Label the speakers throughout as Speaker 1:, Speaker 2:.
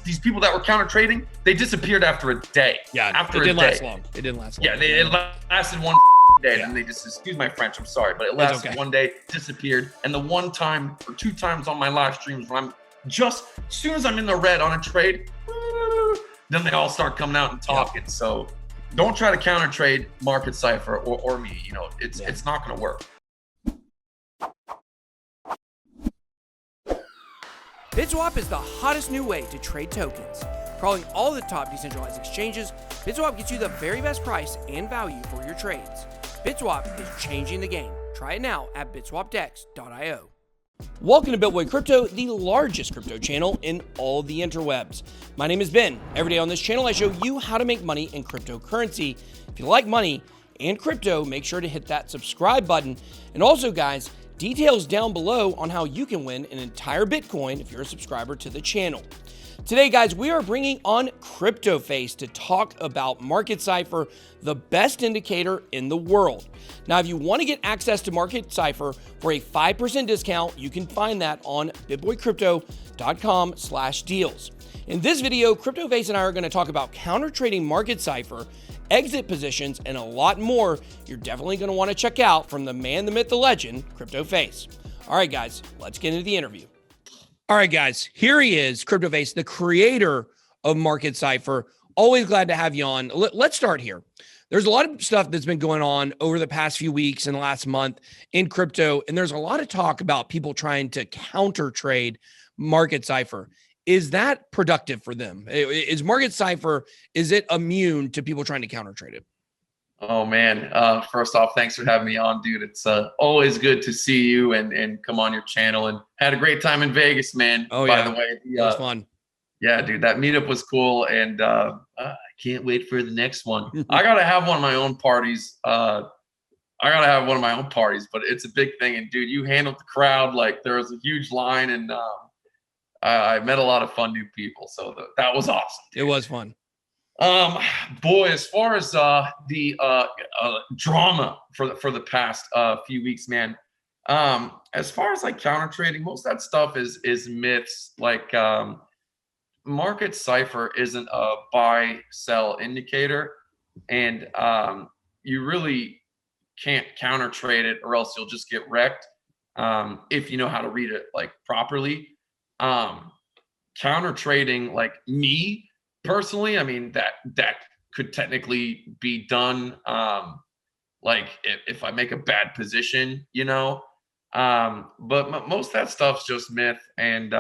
Speaker 1: these people that were counter trading, they disappeared after a day.
Speaker 2: Yeah,
Speaker 1: after
Speaker 2: it didn't last long. It didn't last long.
Speaker 1: Yeah, it lasted one day, and they just, excuse my French, I'm sorry, but it lasted one day, disappeared. And the one time or two times on my live streams when I'm just, as soon as I'm in the red on a trade, then they all start coming out and talking. Yeah. So don't try to counter trade Market Cipher or me. You know, it's not going to work.
Speaker 3: BitSwap is the hottest new way to trade tokens. Crawling all the top decentralized exchanges, BitSwap gets you the very best price and value for your trades. BitSwap is changing the game. Try it now at bitswapdex.io. Welcome to BitBoy Crypto, the largest crypto channel in all the interwebs. My name is Ben. Every day on this channel, I show you how to make money in cryptocurrency. If you like money and crypto, make sure to hit that subscribe button. And also, guys, details down below on how you can win an entire Bitcoin if you're a subscriber to the channel. Today, guys, we are bringing on CryptoFace to talk about Market Cipher, the best indicator in the world. Now, if you want to get access to Market Cipher for a 5% discount, you can find that on bitboycrypto.com/deals. In this video, CryptoFace and I are going to talk about counter trading Market Cipher, exit positions, and a lot more you're definitely going to want to check out from the man, the myth, the legend, CryptoFace. All right, guys, let's get into the interview. All right, guys, here he is, CryptoFace, the creator of Market Cipher. Always glad to have you on. Let's start here. There's a lot of stuff that's been going on over the past few weeks and the last month in crypto, and there's a lot of talk about people trying to counter trade Market Cipher. Is that productive for them? Is Market Cipher, is it immune to people trying to counter trade it?
Speaker 1: Oh man, first off, thanks for having me on, dude. It's always good to see you and come on your channel, and had a great time in Vegas, man.
Speaker 2: Oh,
Speaker 1: by
Speaker 2: yeah.
Speaker 1: the way.
Speaker 2: It was fun.
Speaker 1: Yeah, dude, that meetup was cool, and I can't wait for the next one. I got to have one of my own parties. But it's a big thing. And dude, you handled the crowd. Like, there was a huge line, and I met a lot of fun new people. So that was awesome, dude.
Speaker 2: It was fun.
Speaker 1: Boy, as far as the drama for the past few weeks, man, as far as like counter trading, most of that stuff is myths. Like, Market Cipher isn't a buy sell indicator, and you really can't counter trade it, or else you'll just get wrecked if you know how to read it like properly. Counter trading, like me personally, I mean, that could technically be done like if I make a bad position, you know. But most of that stuff's just myth, and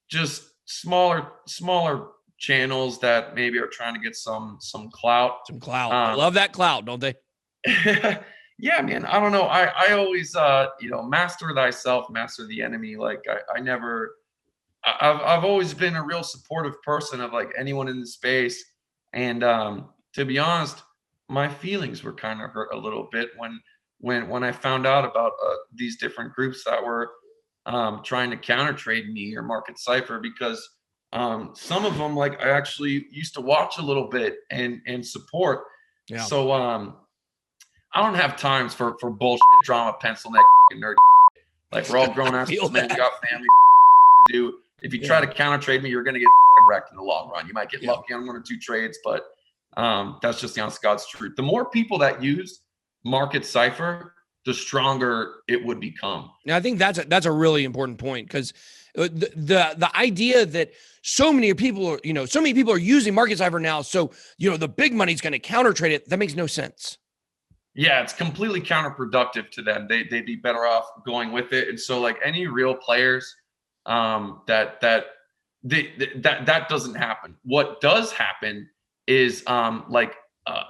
Speaker 1: just smaller channels that maybe are trying to get some clout.
Speaker 2: Some clout. I love that clout, don't they?
Speaker 1: Yeah, man. I don't know. I always master thyself, master the enemy. Like, I've always been a real supportive person of like anyone in the space. And to be honest, my feelings were kind of hurt a little bit when I found out about these different groups that were trying to counter trade me or Market Cipher, because some of them, like, I actually used to watch a little bit and support. Yeah. So I don't have times for bullshit drama, pencil neck, fucking nerdy. Like, we're all grown ass men, we got families to do. If you try to counter trade me, you're gonna get fucking wrecked in the long run. You might get lucky on one or two trades, but that's just the honest God's truth. The more people that use Market Cipher, the stronger it would become.
Speaker 2: Now, I think that's a really important point, because the idea that so many people are using Market Cipher now, so the big money's going to counter trade it, that makes no sense.
Speaker 1: Yeah, it's completely counterproductive to them. They'd be better off going with it. And so, like, any real players, that doesn't happen. What does happen is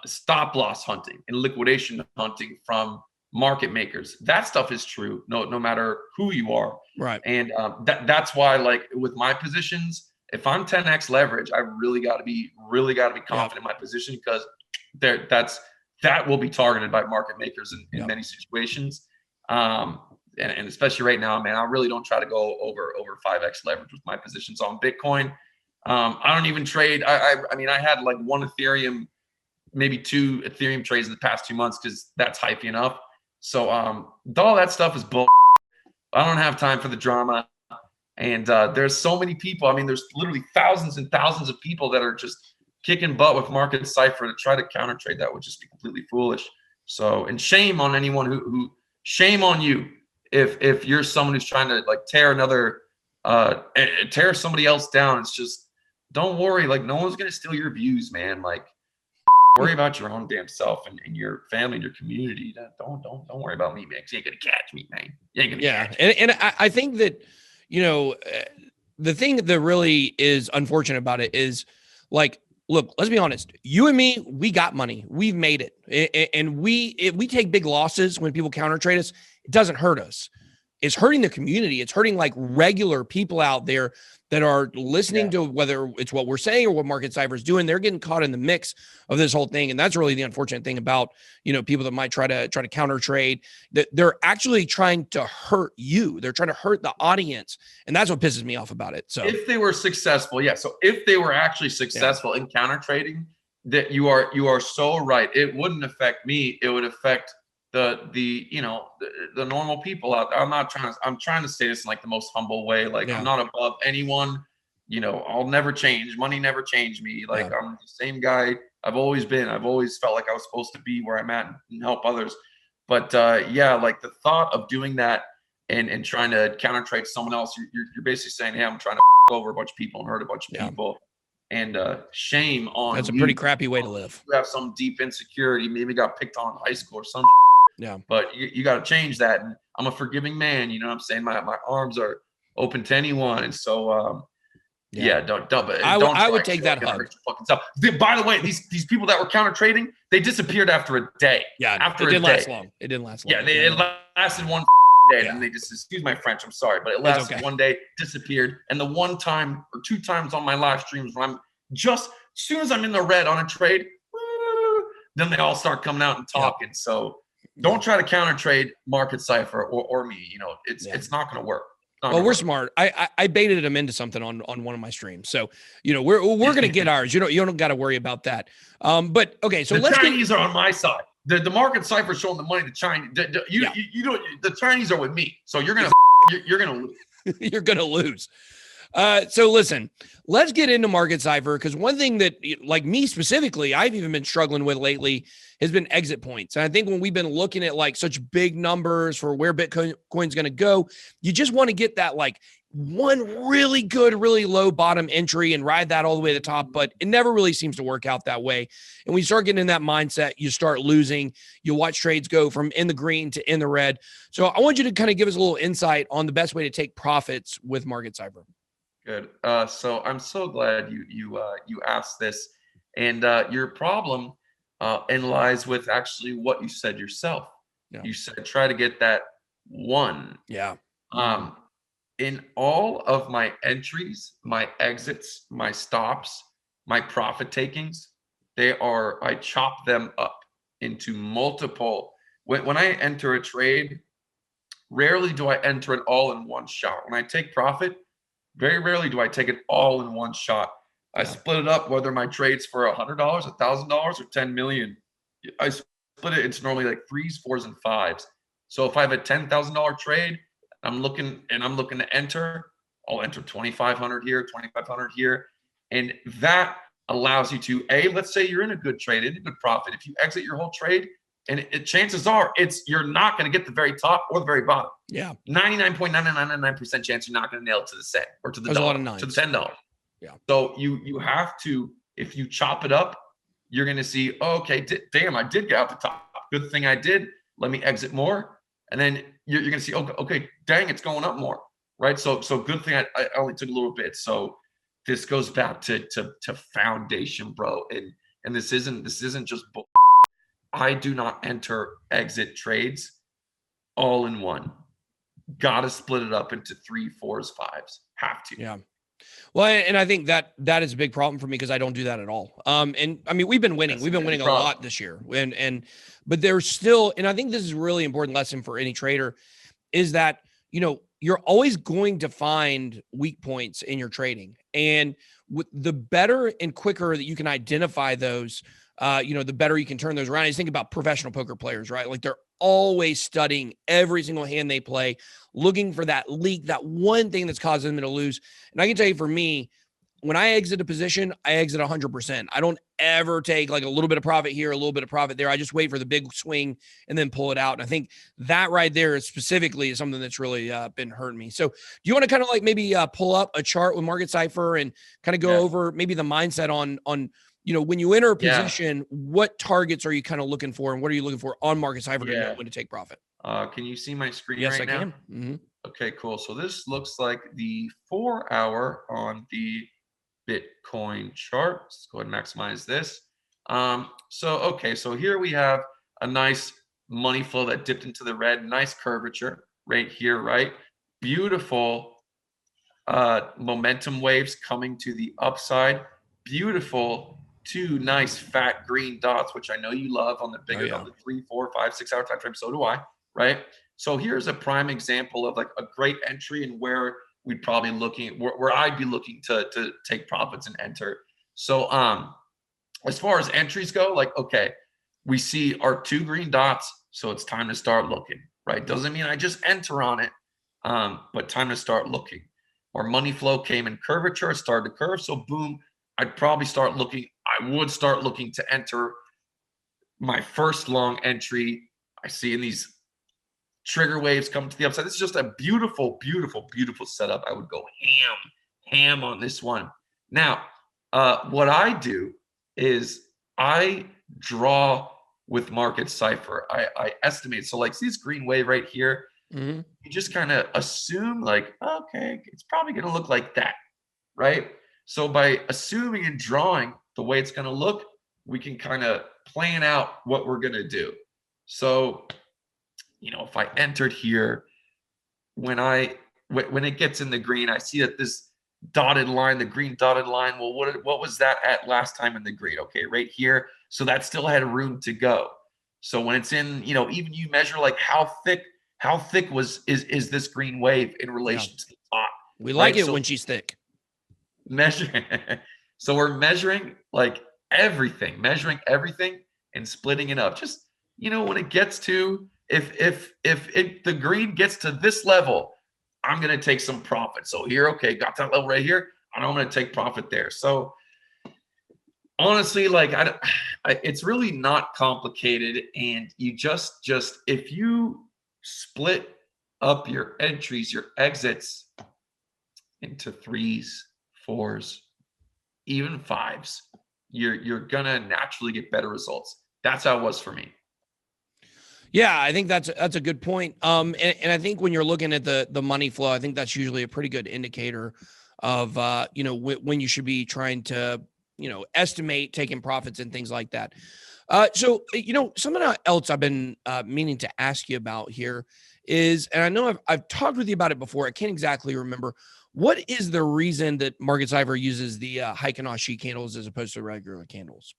Speaker 1: stop loss hunting and liquidation hunting from market makers. That stuff is true, no matter who you are.
Speaker 2: Right.
Speaker 1: And that's why, like, with my positions, if I'm 10x leverage, I really got to be confident in my position, because that will be targeted by market makers in many situations. And especially right now, man, I really don't try to go over 5x leverage with my positions on Bitcoin. I don't even trade. I mean, I had like one Ethereum, maybe two Ethereum trades in the past 2 months, because that's hypey enough. So all that stuff is bull. I don't have time for the drama. And there's so many people. I mean, there's literally thousands and thousands of people that are just kicking butt with Market Cipher to try to counter trade. That would just be completely foolish. So, and shame on anyone who shame on you if you're someone who's trying to like tear somebody else down. It's just, don't worry. Like, no one's going to steal your views, man. Like, worry about your own damn self and your family and your community. Don't worry about me, man. 'Cause you ain't going to catch me, man. You ain't going to catch me.
Speaker 2: And I think that, the thing that really is unfortunate about it is, like, look, let's be honest. You and me, we got money. We've made it. And if we take big losses when people counter trade us, it doesn't hurt us. It's hurting the community. It's hurting like regular people out there that are listening to whether it's what we're saying or what Market Cipher is doing. They're getting caught in the mix of this whole thing. And that's really the unfortunate thing about, people that might try to counter trade, that they're actually trying to hurt you. They're trying to hurt the audience. And that's what pisses me off about it. So
Speaker 1: if they were successful, so if they were actually successful in counter trading, that you are so right. It wouldn't affect me. It would affect the normal people out there. I'm trying to say this in like the most humble way. Like, I'm not above anyone. I'll never change. Money never changed me. Like, I'm the same guy I've always been. I've always felt like I was supposed to be where I'm at and help others. But like the thought of doing that and trying to counter trade someone else, you're basically saying, hey, I'm trying to over a bunch of people and hurt a bunch of people. And shame on
Speaker 2: that's a pretty crappy way to live.
Speaker 1: You have some deep insecurity, maybe got picked on in high school or some.
Speaker 2: Yeah.
Speaker 1: But you got to change that. And I'm a forgiving man. You know what I'm saying? My arms are open to anyone. And so,
Speaker 2: I would take that hug.
Speaker 1: By the way, these people that were counter trading, they disappeared after a day.
Speaker 2: Yeah.
Speaker 1: After
Speaker 2: it didn't last long. It didn't last long.
Speaker 1: Yeah. It lasted one day and they just, excuse my French, I'm sorry, but it lasted one day, disappeared. And the one time or two times on my live streams when I'm just, as soon as I'm in the red on a trade, then they all start coming out and talking. So, don't try to counter trade Market Cipher or me. It's not going to work.
Speaker 2: Well, we're smart. I baited them into something on one of my streams. So, we're going to get ours. You don't got to worry about that. But okay, so
Speaker 1: the Chinese are on my side. The Market Cipher showing the money to China. You don't. The Chinese are with me. So you're gonna lose.
Speaker 2: You're gonna lose. So listen, let's get into Market Cipher, because one thing that, like me specifically, I've even been struggling with lately has been exit points. And I think when we've been looking at like such big numbers for where Bitcoin's going to go, you just want to get that like one really good, really low bottom entry and ride that all the way to the top. But it never really seems to work out that way. And when you start getting in that mindset, you start losing. You watch trades go from in the green to in the red. So I want you to kind of give us a little insight on the best way to take profits with Market Cipher.
Speaker 1: Good. So I'm so glad you asked this, and your problem lies with actually what you said yourself. Yeah. You said try to get that one.
Speaker 2: Yeah.
Speaker 1: In all of my entries, my exits, my stops, my profit takings, I chop them up into multiple. When I enter a trade, rarely do I enter it all in one shot. When I take profit, very rarely do I take it all in one shot. I split it up, whether my trade's for $100, $1,000, or 10 million. I split it. It's normally like 3s, 4s, and 5s. So if I have a $10,000 trade, I'm looking to enter, I'll enter 2,500 here, 2,500 here. And that allows you to, let's say you're in a good trade, in a good profit. If you exit your whole trade, and chances are you're not going to get the very top or the very bottom.
Speaker 2: Yeah.
Speaker 1: 99.9999% chance you're not going to nail it to the cent or to the dollar, to the $10.
Speaker 2: Yeah.
Speaker 1: So you have to, if you chop it up, you're going to see, okay, damn, I did get out the top. Good thing I did. Let me exit more. And then you're going to see, okay, dang, it's going up more. Right. So good thing I only took a little bit. So this goes back to foundation, bro. And this isn't just bull. I do not enter exit trades all in one. Got to split it up into 3, 4s, 5s. Have to.
Speaker 2: Yeah. Well, and I think that is a big problem for me because I don't do that at all. And I mean, we've been winning. We've been winning a lot this year. But there's still, and I think this is a really important lesson for any trader, is that, you're always going to find weak points in your trading. And the better and quicker that you can identify those, the better you can turn those around. I just think about professional poker players, right? Like they're always studying every single hand they play, looking for that leak, that one thing that's causing them to lose. And I can tell you, for me, when I exit a position, I exit 100%. I don't ever take like a little bit of profit here, a little bit of profit there. I just wait for the big swing and then pull it out. And I think that right there is specifically is something that's really been hurting me. So do you want to kind of like maybe pull up a chart with Market Cipher and kind of go over maybe the mindset on, you know, when you enter a position, what targets are you kind of looking for and what are you looking for on Market Cipher to know when to take profit?
Speaker 1: Can you see my screen
Speaker 2: yes,
Speaker 1: right
Speaker 2: I
Speaker 1: now?
Speaker 2: can. Mm-hmm.
Speaker 1: Okay, cool. So this looks like the 4 hour on the Bitcoin chart. Let's go ahead and maximize this. So here we have a nice money flow that dipped into the red, nice curvature right here, right? Beautiful momentum waves coming to the upside. Beautiful 2 nice fat green dots, which I know you love on the bigger on the 3, 4, 5, 6 hour time frame. So do I, right? So here's a prime example of like a great entry and where we'd probably looking where I'd be looking to take profits and enter. So as far as entries go, like, okay, we see our 2 green dots, so it's time to start looking, right? Doesn't mean I just enter on it, but time to start looking. Our money flow came in curvature, started to curve, so boom, I'd probably start looking. I would start looking to enter my first long entry. I see in these trigger waves come to the upside. This is just a beautiful, beautiful, beautiful setup. I would go ham on this one. Now, what I do is I draw with Market Cipher. I estimate. So like, see this green wave right here?
Speaker 2: Mm-hmm.
Speaker 1: You just kind of assume like, okay, it's probably going to look like that, right? So by assuming and drawing the way it's going to look, we can kind of plan out what we're going to do. So, you know, if I entered here, when it gets in the green, I see that this dotted line, the green dotted line, well, what was that at last time in the green? Okay, right here. So that still had room to go. So when it's in, you know, even you measure like how thick is this green wave in relation to the top?
Speaker 2: We like it when she's thick.
Speaker 1: So we're measuring like everything, and splitting it up. Just, you know, when it gets to if the green gets to this level, I'm gonna take some profit. So here, okay, got that level right here, and I'm gonna take profit there. So honestly, like it's really not complicated, and you just if you split up your entries, your exits into 3s, 4s, even 5s, you're gonna naturally get better results. That's how it was for me.
Speaker 2: Yeah, I think that's a good point. And I think when you're looking at the money flow, I think that's usually a pretty good indicator of you know, when you should be trying to, you know, estimate taking profits and things like that. So, you know, something else I've been meaning to ask you about here is, and I know I've talked with you about it before. I can't exactly remember. What is the reason that Market Cipher uses the Heikin-Ashi candles as opposed to regular candles?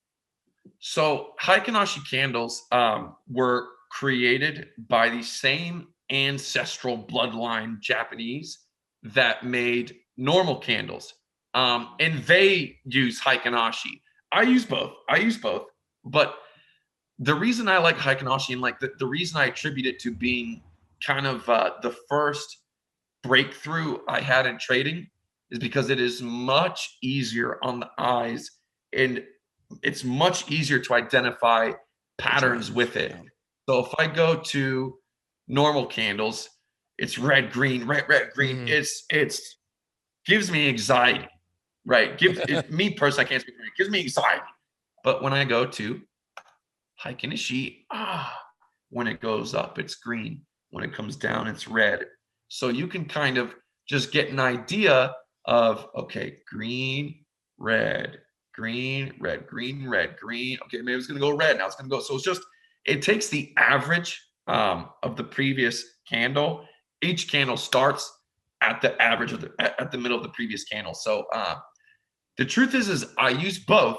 Speaker 1: So Heikin-Ashi candles were created by the same ancestral bloodline Japanese that made normal candles. And they use Heikin-Ashi. I use both. But the reason I like Heikin-Ashi and like the reason I attribute it to being kind of the first breakthrough I had in trading is because it is much easier on the eyes and it's much easier to identify patterns with it. So if I go to normal candles, it's red, green, red, green. It's gives me anxiety, right? Me personally, I can't speak for it. It gives me anxiety. But when I go to Heikin-Ashi, when it goes up, it's green. When it comes down, it's red. So you can kind of just get an idea of, okay, green, red, green, red, green, red, green. Okay, maybe it's going to go red. Now it's going to go. So it's just, it takes the average of the previous candle. Each candle starts at the average of at the middle of the previous candle. So the truth is I use both,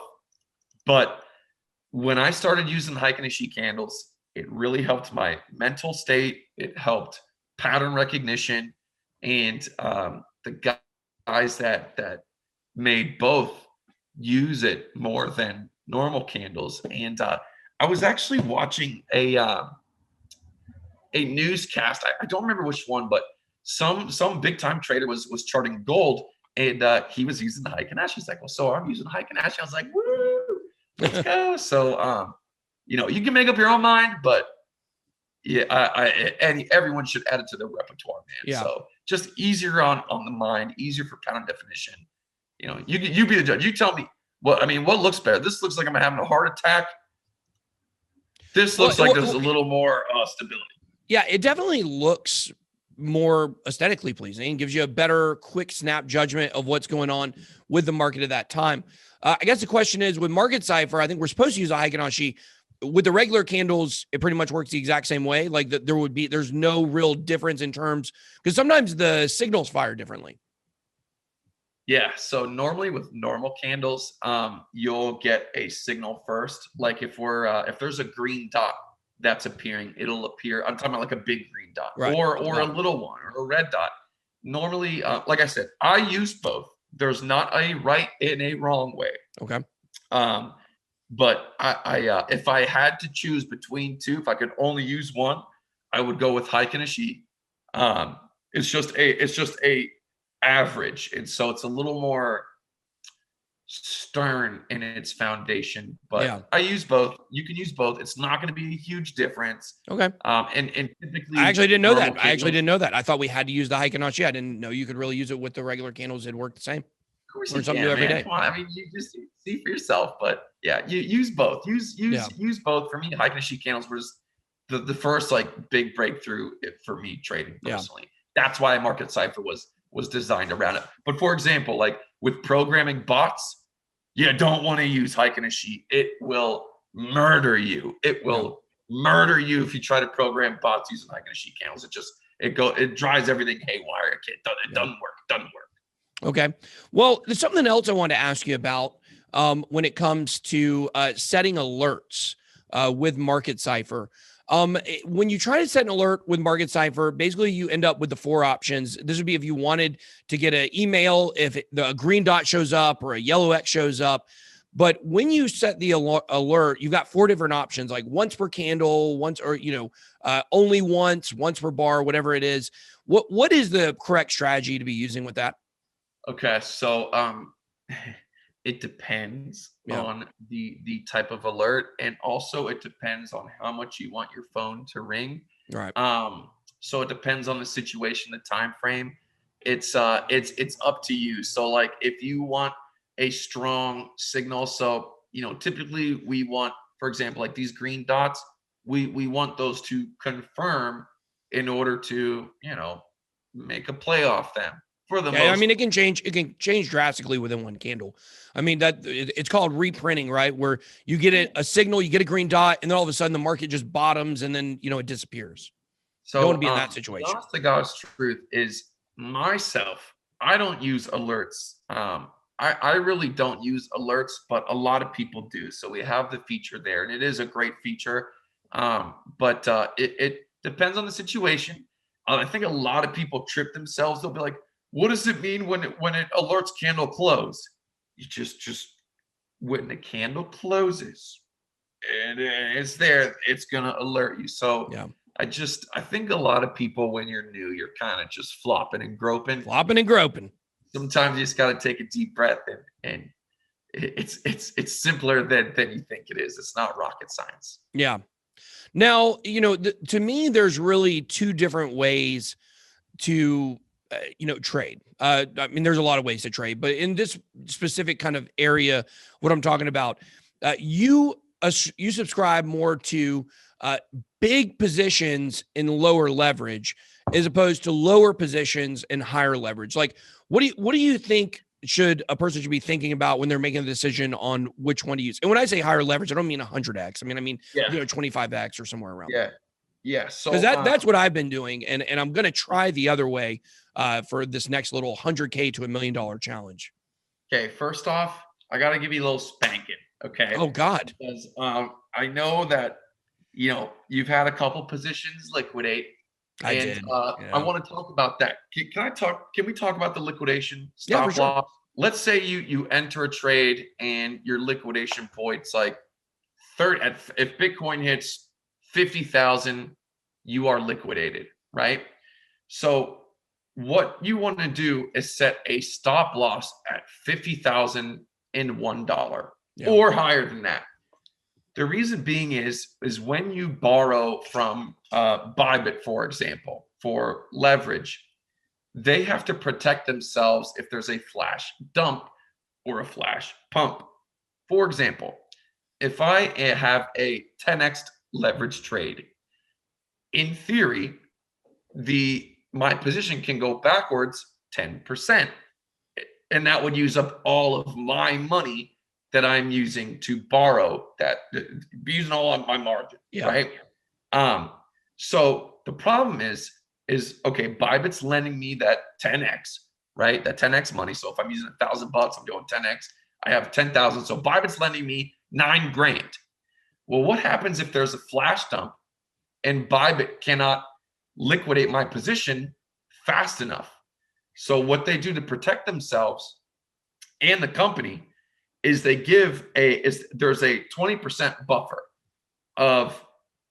Speaker 1: but when I started using Heikin-Ashi candles, it really helped my mental state. It helped pattern recognition, and the guys that made both use it more than normal candles. And I was actually watching a a newscast. I don't remember which one, but some big time trader was charting gold, and he was using the Heikin-Ashi. He's like, well, so I'm using Heikin-Ashi. I was like, woo, let's go. So you know, you can make up your own mind, but yeah, everyone should add it to their repertoire, man.
Speaker 2: Yeah.
Speaker 1: So just easier on the mind, easier for pattern definition. You know, you be the judge. You tell me what looks better. This looks like I'm having a heart attack. This looks like there's a little more stability.
Speaker 2: Yeah, it definitely looks more aesthetically pleasing, gives you a better quick snap judgment of what's going on with the market at that time. I guess the question is, with Market Cipher, I think we're supposed to use a Heikin-Ashi. With the regular candles, it pretty much works the exact same way. Like there's no real difference in terms, because sometimes the signals fire differently.
Speaker 1: Yeah. So normally with normal candles, you'll get a signal first. Like if there's a green dot that's appearing, it'll appear. I'm talking about like a big green dot,
Speaker 2: right,
Speaker 1: or a little one, or a red dot. Normally, like I said, I use both. There's not a right and a wrong way.
Speaker 2: Okay.
Speaker 1: But I if I had to choose between two, if I could only use one, I would go with Heikin-Ashi. It's just a average, and so it's a little more stern in its foundation. But
Speaker 2: yeah,
Speaker 1: I use both. You can use both. It's not going to be a huge difference.
Speaker 2: Okay.
Speaker 1: And typically,
Speaker 2: I actually didn't know that. I thought we had to use the Heikin-Ashi. I didn't know you could really use it with the regular candles. It worked the same.
Speaker 1: Of course,
Speaker 2: learn something new every day.
Speaker 1: Come on, I mean, you just see for yourself. But yeah, you use both. Use both. For me, Heikin-Ashi candles was the first like big breakthrough for me trading personally. That's why Market Cipher was designed around it. But for example, like with programming bots, you don't want to use Heikin-Ashi. It will murder you. It will murder you if you try to program bots using Heikin-Ashi candles. It drives everything haywire. It doesn't work.
Speaker 2: Okay. Well, there's something else I wanted to ask you about when it comes to setting alerts with Market Cipher. When you try to set an alert with Market Cipher, basically you end up with the 4 options. This would be if you wanted to get an email, if the green dot shows up or a yellow X shows up. But when you set the alert, you've got 4 different options, like once per candle, only once per bar, whatever it is. What is the correct strategy to be using with that?
Speaker 1: Okay, so it depends on the type of alert, and also it depends on how much you want your phone to ring.
Speaker 2: Right.
Speaker 1: So it depends on the situation, the time frame. It's up to you. So like if you want a strong signal, so typically we want, for example, like these green dots, we want those to confirm in order to make a play off them.
Speaker 2: I mean, it can change drastically within one candle. I mean, it's called reprinting, right? Where you get a signal, you get a green dot, and then all of a sudden the market just bottoms and then, it disappears. So you don't want to be in that situation.
Speaker 1: Honest to God's truth is myself, I don't use alerts. I really don't use alerts, but a lot of people do. So we have the feature there, and it is a great feature. But it depends on the situation. I think a lot of people trip themselves. They'll be like, what does it mean when it alerts candle close? You just when the candle closes and it's there, it's gonna alert you. So I think a lot of people, when you're new, you're kind of just flopping and groping. Sometimes you just gotta take a deep breath, and it's simpler than you think it is. It's not rocket science.
Speaker 2: Yeah. Now, to me, there's really 2 different ways to trade. I mean, there's a lot of ways to trade, but in this specific kind of area, what I'm talking about, you subscribe more to big positions in lower leverage as opposed to lower positions in higher leverage. Like, what do you think a person should be thinking about when they're making a decision on which one to use? And when I say higher leverage, I don't mean 100x. I mean 25x or somewhere around there.
Speaker 1: Yeah. So
Speaker 2: that's what I've been doing. And I'm going to try the other way for this next little $100K to $1 million challenge.
Speaker 1: Okay. First off, I got to give you a little spanking. Okay.
Speaker 2: Oh God.
Speaker 1: Because I know that, you've had a couple positions liquidate. I want to talk about that. Can we talk about the liquidation stop loss? Let's say you enter a trade and your liquidation point's like 30. If Bitcoin hits 50,000, you are liquidated, right? So what you want to do is set a stop loss at $50,001 or higher than that. The reason being is when you borrow from Bybit, for example, for leverage, they have to protect themselves if there's a flash dump or a flash pump. For example, if I have a 10x leverage trade, in theory, my position can go backwards 10%. And that would use up all of my money that I'm using to borrow, that using all of my margin, right? So the problem is okay, Bybit's lending me that 10x, right? That 10x money. So if I'm using $1,000, I'm doing 10x. I have 10,000. So Bybit's lending me $9 grand. Well, what happens if there's a flash dump and Bybit cannot liquidate my position fast enough? So what they do to protect themselves and the company is they give there's a 20% buffer of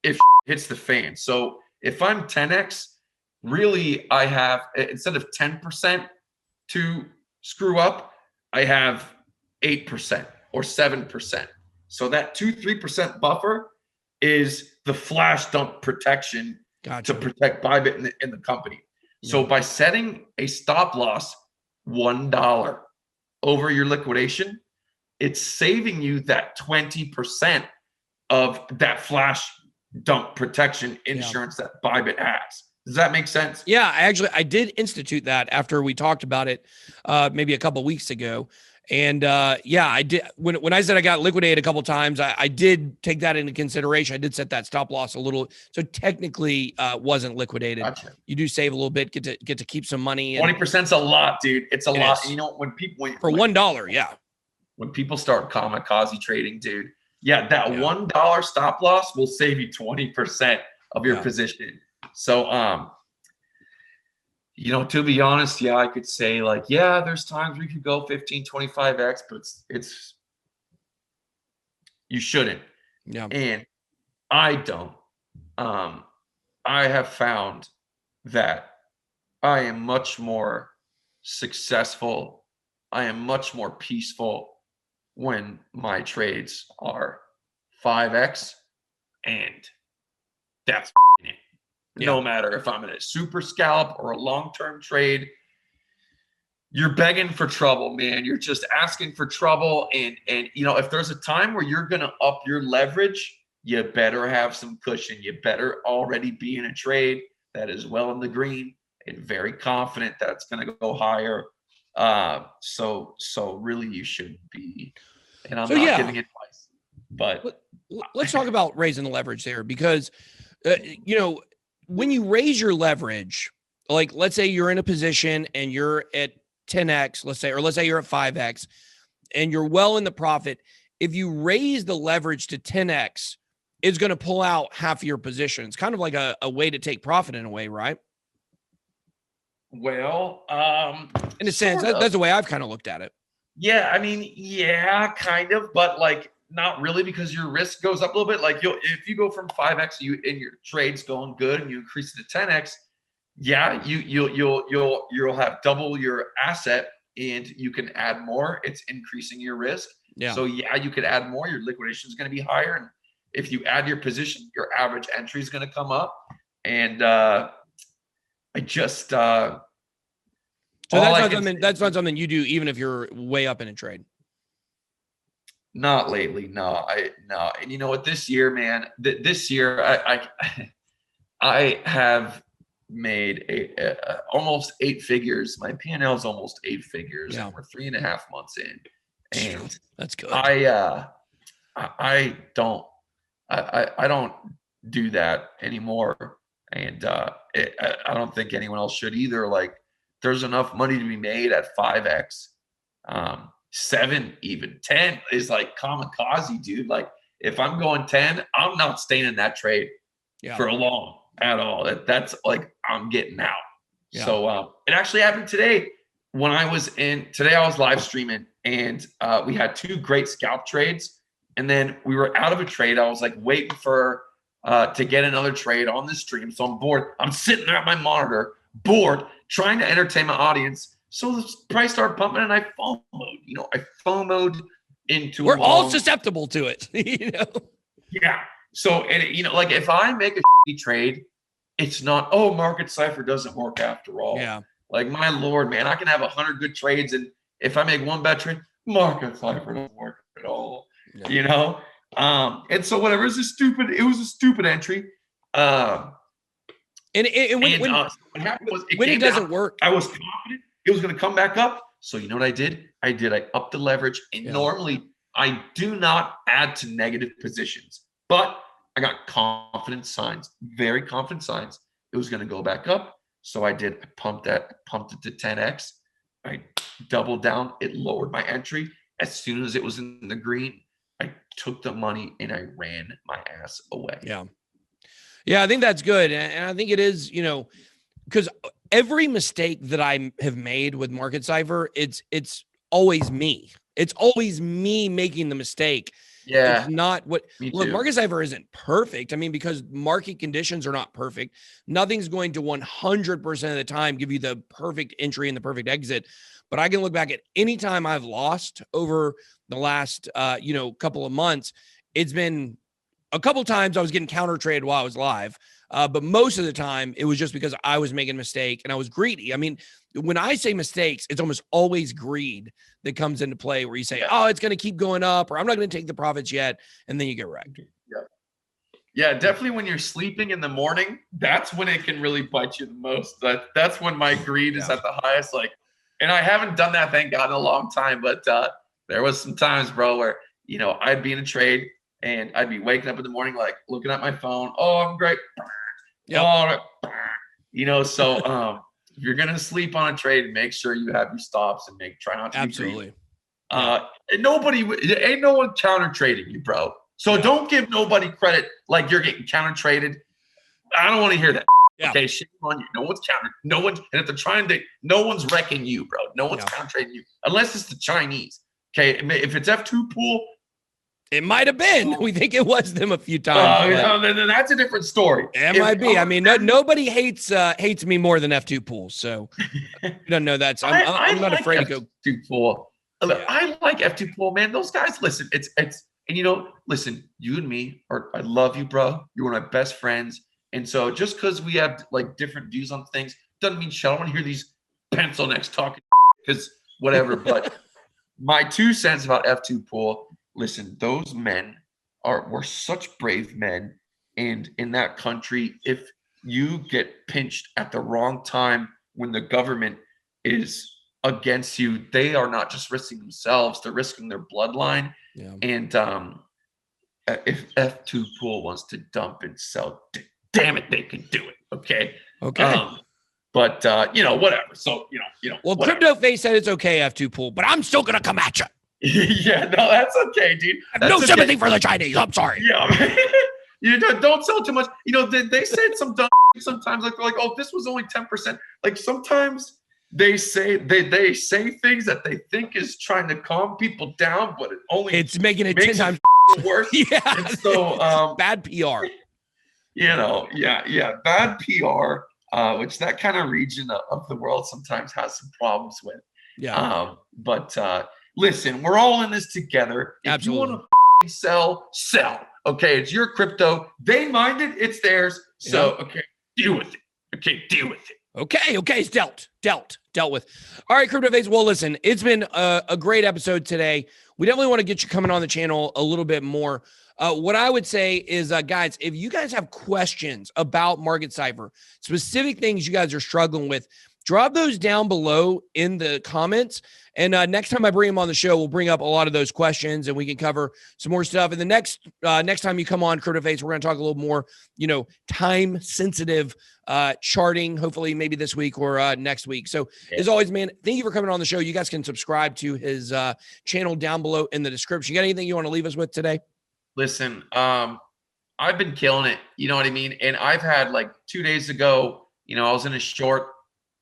Speaker 1: if hits the fan. So if I'm 10x, really I have, instead of 10% to screw up, I have 8% or 7%. So that 2-3% buffer is the flash dump protection to protect Bybit in the company. So by setting a stop loss $1 over your liquidation, it's saving you that 20% of that flash dump protection insurance that Bybit has. Does that make sense?
Speaker 2: Yeah, I did institute that after we talked about it maybe a couple weeks ago. And I did, when I said I got liquidated a couple times, I did take that into consideration. I did set that stop loss a little, so technically wasn't liquidated.
Speaker 1: Gotcha.
Speaker 2: You do save a little bit, get to keep some money.
Speaker 1: 20% is a lot, dude. It's a lot. You know, when people
Speaker 2: for $1,
Speaker 1: when people start kamikaze trading, dude, that $1 stop loss will save you 20% of your position. So you know, to be honest, I could say like, there's times we could go 15, 25x, but it's you shouldn't. Yeah. And I don't. I have found that I am much more successful. I am much more peaceful when my trades are 5x, and that's it. No matter if I'm in a super scalp or a long-term trade, you're begging for trouble, man. You're just asking for trouble. And you know, if there's a time where you're going to up your leverage, you better have some cushion. You better already be in a trade that is well in the green and very confident that it's going to go higher. So really you should be, and I'm not giving advice, but
Speaker 2: let's talk about raising the leverage there, because, you know, when you raise your leverage, like let's say you're in a position and you're at 10x, let's say you're at 5x and you're well in the profit. If you raise the leverage to 10x, it's going to pull out half of your position. It's kind of like a way to take profit in a way, right?
Speaker 1: Well,
Speaker 2: in a sense, that's the way I've kind of looked at it.
Speaker 1: Yeah, I mean, kind of, but like not really, because your risk goes up a little bit. Like if you go from 5x, and your trade's going good, and you increase it to 10x, you'll have double your asset, and you can add more. It's increasing your risk. Yeah. So you could add more. Your liquidation is going to be higher, and if you add your position, your average entry is going to come up. And so
Speaker 2: that's not something you do, even if you're way up in a trade.
Speaker 1: Not lately. No. And you know what, this year, man, this year I have made almost 8 figures. My P&L is almost 8 figures, and we're 3.5 months in. And
Speaker 2: that's good.
Speaker 1: I don't do that anymore. And I don't think anyone else should either. Like, there's enough money to be made at 5x. 7, even 10 is like kamikaze, dude. Like, if I'm going 10, I'm not staying in that trade for long at all. That's like, I'm getting out. Yeah. So it actually happened today when I was live streaming, and we had 2 great scalp trades. And then we were out of a trade. I was like waiting for to get another trade on the stream. So I'm bored. I'm sitting there at my monitor, bored, trying to entertain my audience. So the price started pumping, and I FOMO'd. You know, I FOMO'd into.
Speaker 2: We're all susceptible to it. You know.
Speaker 1: Yeah. So, and you know, like if I make a shitty trade, it's not, oh, Market Cipher doesn't work after all.
Speaker 2: Yeah.
Speaker 1: Like, my Lord, man, I can have 100 good trades, and if I make one bad trade, Market Cipher doesn't work at all.
Speaker 2: Yeah.
Speaker 1: You know. And so whatever, it was a stupid entry.
Speaker 2: When
Speaker 1: what happened was
Speaker 2: it doesn't work,
Speaker 1: I was confident it was going to come back up. So you know what I did? I upped the leverage. And normally I do not add to negative positions, but I got confident signs, very confident signs it was going to go back up. So I did. I pumped it to 10x. I doubled down. It lowered my entry. As soon as it was in the green, I took the money and I ran my ass away.
Speaker 2: Yeah. Yeah, I think that's good. And I think it is, you know, because every mistake that I have made with Market Cipher, it's always me. It's always me making the mistake.
Speaker 1: Yeah.
Speaker 2: It's not what look,
Speaker 1: too.
Speaker 2: Market Cipher isn't perfect. I mean, because market conditions are not perfect. Nothing's going to 100% of the time give you the perfect entry and the perfect exit. But I can look back at any time I've lost over the last, couple of months. It's been a couple times I was getting counter traded while I was live. But most of the time it was just because I was making a mistake and I was greedy. I mean, when I say mistakes, it's almost always greed that comes into play where you say, oh, it's going to keep going up, or I'm not going to take the profits yet. And then you get wrecked.
Speaker 1: Yeah, definitely when you're sleeping in the morning, that's when it can really bite you the most. That's when my greed is at the highest. Like, and I haven't done that, thank God, in a long time. But there was some times, bro, where, you know, I'd be in a trade and I'd be waking up in the morning, like looking at my phone. Oh, I'm great.
Speaker 2: Yep.
Speaker 1: You know, so if you're gonna sleep on a trade, make sure you have your stops and try not to
Speaker 2: Absolutely.
Speaker 1: be greedy. Ain't no one counter trading you, bro. So don't give nobody credit like you're getting counter traded. I don't want to hear that.
Speaker 2: Yeah.
Speaker 1: Okay, shame on you. No one's counter. No one's, and if they're trying to, no one's wrecking you, bro. No one's counter trading you unless it's the Chinese. Okay, if it's F2 pool.
Speaker 2: It might have been. We think it was them a few times.
Speaker 1: Then that's a different story.
Speaker 2: It might be. I mean, nobody hates me more than F2 pools. So you don't know that. So I'm not afraid to go.
Speaker 1: F2 pool.
Speaker 2: Yeah.
Speaker 1: I like F2 pool, man. Those guys, listen, it's and you know, listen, you and me I love you, bro. You're one of my best friends. And so just because we have like different views on things doesn't mean shit. I don't want to hear these pencil necks talking because whatever. But my 2 cents about F2 pool. Listen, those men were such brave men. And in that country, if you get pinched at the wrong time when the government is against you, they are not just risking themselves, they're risking their bloodline.
Speaker 2: Yeah.
Speaker 1: And if F2 pool wants to dump and sell, damn it, they can do it. Okay. But whatever. So,
Speaker 2: well,
Speaker 1: whatever.
Speaker 2: Crypto Face said it's okay, F2 pool, but I'm still going to come at you.
Speaker 1: Yeah, no, that's okay, dude.
Speaker 2: I have no sympathy for the Chinese. I'm sorry.
Speaker 1: Yeah, you don't sell too much. You know, they said some dumb sometimes. Like they're like, oh, this was only 10%. Like sometimes they say things that they think is trying to calm people down, but it's making it 10 times worse.
Speaker 2: Yeah.
Speaker 1: And so
Speaker 2: bad PR.
Speaker 1: Bad PR. Which that kind of region of the world sometimes has some problems with.
Speaker 2: Yeah.
Speaker 1: But listen, we're all in this together. If
Speaker 2: Absolutely.
Speaker 1: you want to sell. Okay, it's your crypto. They mind it. It's theirs. So, okay, deal with it.
Speaker 2: Okay, it's dealt with. All right, Crypto Face. Well, listen, it's been a great episode today. We definitely want to get you coming on the channel a little bit more. What I would say is, guys, if you guys have questions about Market Cipher, specific things you guys are struggling with, drop those down below in the comments. And next time I bring him on the show, we'll bring up a lot of those questions and we can cover some more stuff. And the next time you come on Crypto Face, we're going to talk a little more, time sensitive charting, hopefully maybe this week or next week. So as always, man, thank you for coming on the show. You guys can subscribe to his channel down below in the description. You got anything you want to leave us with today?
Speaker 1: Listen, I've been killing it. You know what I mean? And I've had like 2 days ago, I was in a short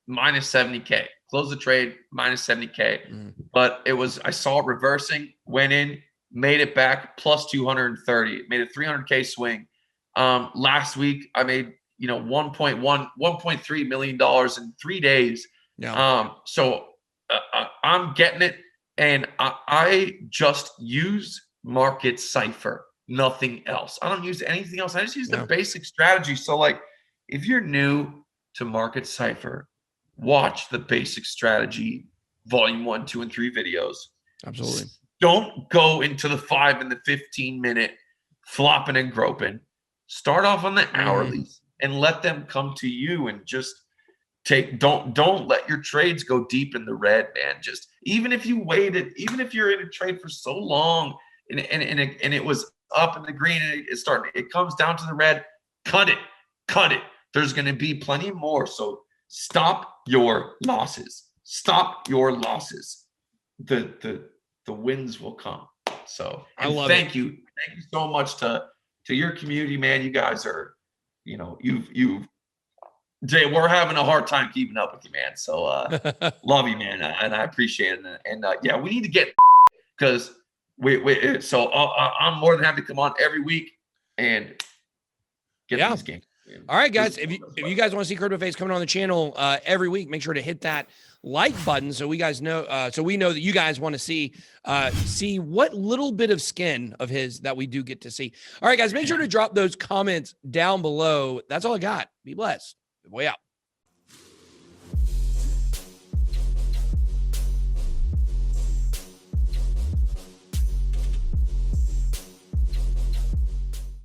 Speaker 1: minus 70K. Closed the trade, minus 70K. But I saw it reversing, went in, made it back plus 230. Made a 300K swing. Last week I made, $1.3 million in 3 days.
Speaker 2: Yeah.
Speaker 1: So I'm getting it. And I just use Market Cipher, nothing else. I don't use anything else. I just use the basic strategy. So like, if you're new to Market Cipher, watch the basic strategy, volume 1, 2, and 3 videos.
Speaker 2: Absolutely.
Speaker 1: Don't go into the 5 and the 15-minute flopping and groping. Start off on the hourlies and let them come to you, and just don't let your trades go deep in the red, man. Just even if you waited, even if you're in a trade for so long and it was up in the green and it comes down to the red, cut it. There's going to be plenty more. So stop your losses. The wins will come. So thank you so much to your community, man. You guys are, Jay, we're having a hard time keeping up with you, man. So love you, man, and I appreciate it. And yeah, we need to get, because so I'm more than happy to come on every week and get these games.
Speaker 2: All right, guys. If you guys want to see Crypto Face coming on the channel every week, make sure to hit that like button so we know that you guys want to see what little bit of skin of his that we do get to see. All right, guys, make sure to drop those comments down below. That's all I got. Be blessed. Way out.